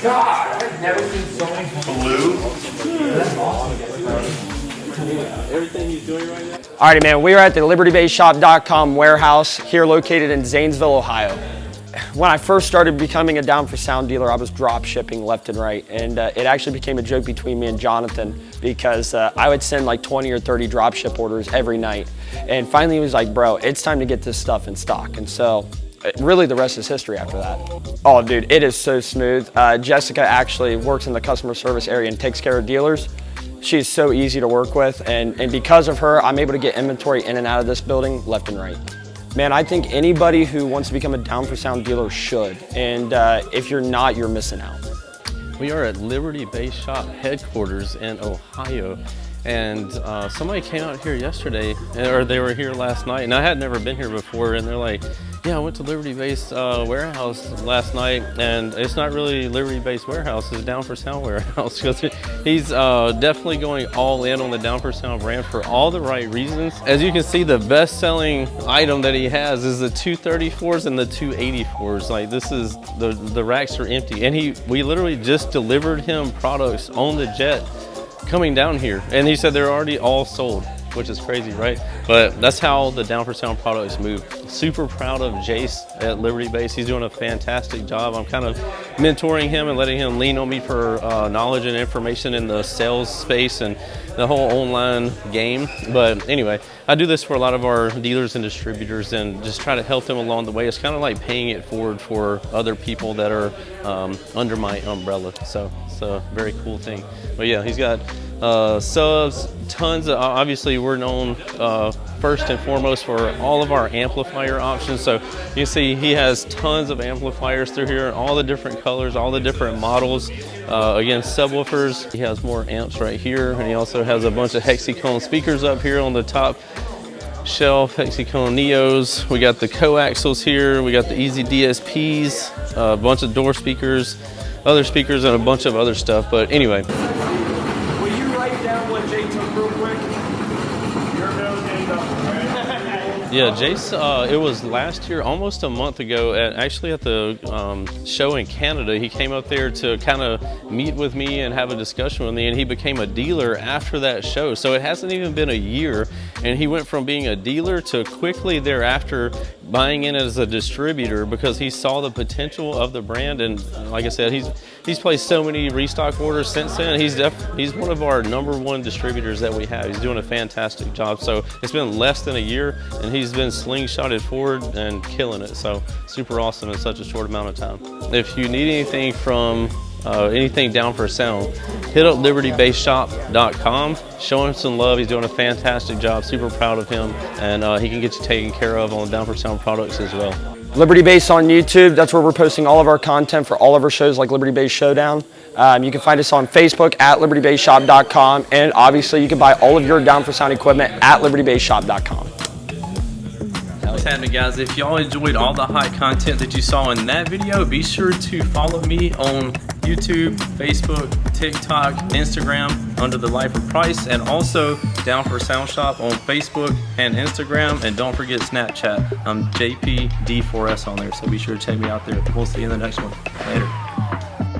God, I've never seen so many blue. That's awesome. Everything he's doing right now. Alrighty, man, we are at the LibertyBaseShop.com warehouse here located in Zanesville, Ohio. When I first started becoming a Down4sound dealer, I was drop shipping left and right, and it actually became a joke between me and Jonathan because I would send like 20 or 30 drop ship orders every night. And finally he was like, bro, it's time to get this stuff in stock. And so really the rest is history after that. Oh dude, it is so smooth. Jessica actually works in the customer service area and takes care of dealers. She's so easy to work with, and because of her, I'm able to get inventory in and out of this building left and right. Man, I think anybody who wants to become a Down4sound dealer should, and if you're not, you're missing out. We are at Liberty Base Shop headquarters in Ohio, and somebody came out here yesterday, or they were here last night, and I had never been here before, and they're like, yeah, I went to Liberty Base warehouse last night, and it's not really Liberty Base warehouse, it's Down4sound warehouse, because he's definitely going all in on the Down4sound brand for all the right reasons. As you can see, the best-selling item that he has is the 234s and the 284s. Like, this is, the racks are empty, and we literally just delivered him products on the jet coming down here, and he said they're already all sold, which is crazy, right? But that's how the Down4sound products move. Super proud of Jace at Liberty Base. He's doing a fantastic job. I'm kind of mentoring him and letting him lean on me for knowledge and information in the sales space and the whole online game. But anyway, I do this for a lot of our dealers and distributors and just try to help them along the way. It's kind of like paying it forward for other people that are under my umbrella. So it's a very cool thing. But yeah, he's got subs, tons of, obviously we're known first and foremost for all of our amplifier options. So you can see he has tons of amplifiers through here, all the different colors, all the different models. Again, subwoofers. He has more amps right here, and he also has a bunch of hexacone speakers up here on the top shelf, hexacone Neos. We got the coaxials here, we got the easy DSPs, a bunch of door speakers, other speakers, and a bunch of other stuff. But anyway, Will you write down what Jay took real quick? Your nose getting up, right? yeah, Jace, it was last year, almost a month ago, actually at the show in Canada. He came up there to kind of meet with me and have a discussion with me, and he became a dealer after that show. So it hasn't even been a year, and he went from being a dealer to quickly thereafter buying in as a distributor because he saw the potential of the brand. And like I said, he's placed so many restock orders since then. He's one of our #1 distributors that we have. He's doing a fantastic job. So it's been less than a year, and he's been slingshotted forward and killing it. So super awesome in such a short amount of time. If you need anything from anything Down4sound, hit up LibertyBaseShop.com. Show him some love. He's doing a fantastic job. Super proud of him, and he can get you taken care of on Down4sound products as well. Liberty Base on YouTube, that's where we're posting all of our content for all of our shows like Liberty Base Showdown. You can find us on Facebook at LibertyBaseShop.com, and obviously you can buy all of your Down4sound equipment at LibertyBaseShop.com. What's happening, guys? If y'all enjoyed all the hot content that you saw in that video, be sure to follow me on YouTube, Facebook, TikTok, Instagram under the Lifer Price, and also Down4sound Shop on Facebook and Instagram. And don't forget Snapchat. I'm JPD4S on there, so be sure to check me out there. We'll see you in the next one. Later.